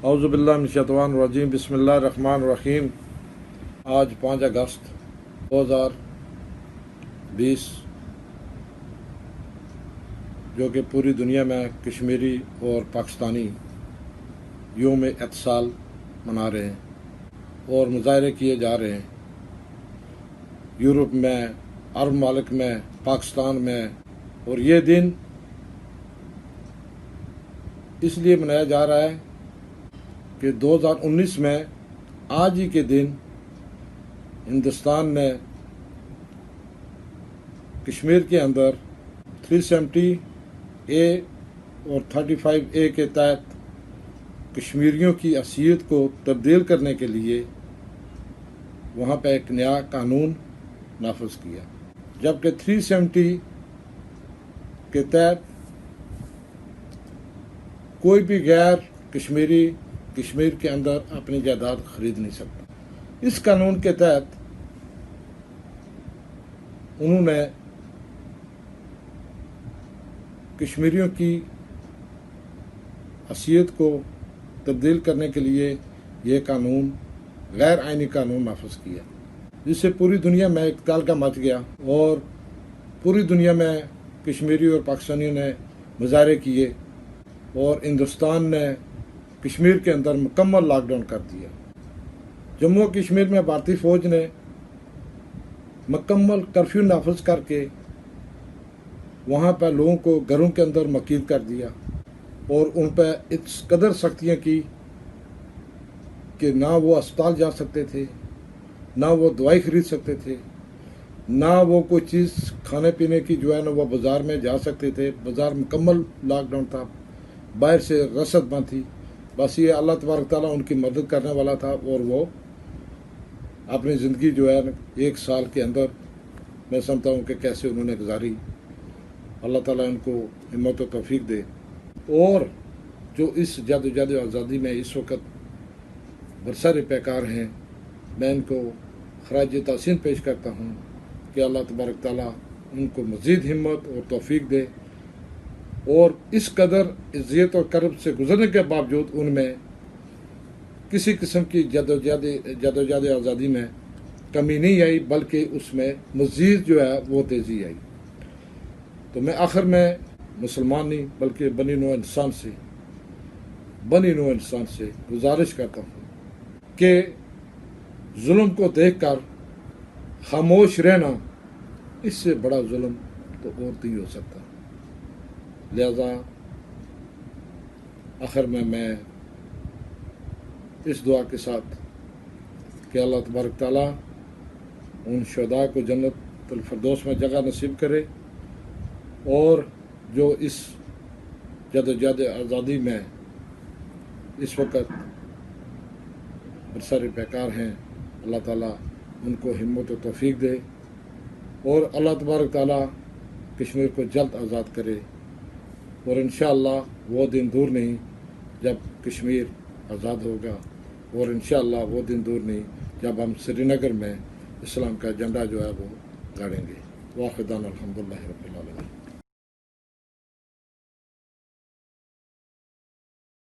اعوذ باللہ من الشیطان الرجیم، بسم اللہ الرحمن الرحیم۔ آج 5 اگست 2020 جو کہ پوری دنیا میں کشمیری اور پاکستانی یوم اتصال منا رہے ہیں اور مظاہرے کیے جا رہے ہیں۔ یورپ میں، عرب ممالک میں، پاکستان میں، اور یہ دن اس لیے منایا جا رہا ہے کہ 2019 میں آج ہی کے دن ہندوستان نے کشمیر کے اندر 370A اور 35A کے تحت کشمیریوں کی حیثیت کو تبدیل کرنے کے لیے وہاں پہ ایک نیا قانون نافذ کیا، جبکہ 370 کے تحت کوئی بھی غیر کشمیری کشمیر کے اندر اپنی جائیداد خرید نہیں سکتا۔ اس قانون کے تحت انہوں نے کشمیریوں کی حیثیت کو تبدیل کرنے کے لیے یہ قانون غیر آئینی قانون نافذ کیا، جس سے پوری دنیا میں ایک تعلقہ مچ گیا اور پوری دنیا میں کشمیری اور پاکستانیوں نے مظاہرے کیے اور ہندوستان نے کشمیر کے اندر مکمل لاک ڈاؤن کر دیا۔ جموں و کشمیر میں بھارتی فوج نے مکمل کرفیو نافذ کر کے وہاں پہ لوگوں کو گھروں کے اندر مقید کر دیا اور ان پہ اس قدر سختیاں کی کہ نہ وہ اسپتال جا سکتے تھے، نہ وہ دوائی خرید سکتے تھے، نہ وہ کوئی چیز کھانے پینے کی جو ہے نا وہ بازار میں جا سکتے تھے۔ بازار مکمل لاک ڈاؤن تھا، باہر سے رسد بند تھی۔ بس یہ اللہ تبارک تعالیٰ ان کی مدد کرنے والا تھا اور وہ اپنی زندگی جو ہے 1 سال کے اندر میں سمجھتا ہوں کہ کیسے انہوں نے گزاری۔ اللہ تعالیٰ ان کو ہمت و توفیق دے، اور جو اس جدوجہد آزادی میں اس وقت برسر پیکار ہیں، میں ان کو خراج تحسین پیش کرتا ہوں کہ اللہ تبارک تعالیٰ ان کو مزید ہمت اور توفیق دے، اور اس قدر اذیت اور کرب سے گزرنے کے باوجود ان میں کسی قسم کی جدوجہد آزادی میں کمی نہیں آئی، بلکہ اس میں مزید جو ہے وہ تیزی آئی۔ تو میں آخر میں مسلمان نہیں بلکہ بنی نوع انسان سے گزارش کرتا ہوں کہ ظلم کو دیکھ کر خاموش رہنا، اس سے بڑا ظلم تو اور نہیں ہو سکتا۔ لہذا آخر میں اس دعا کے ساتھ کہ اللہ تبارک تعالیٰ ان شہداء کو جنت الفردوس میں جگہ نصیب کرے، اور جو اس جدوجہد آزادی میں اس وقت برسر پیکار ہیں، اللہ تعالیٰ ان کو ہمت و توفیق دے، اور اللہ تبارک تعالیٰ کشمیر کو جلد آزاد کرے، اور انشاءاللہ وہ دن دور نہیں جب کشمیر آزاد ہوگا، اور انشاءاللہ وہ دن دور نہیں جب ہم سری نگر میں اسلام کا جھنڈا جو ہے وہ گاڑیں گے۔ واخر دعوانا الحمدللہ رب العالمین۔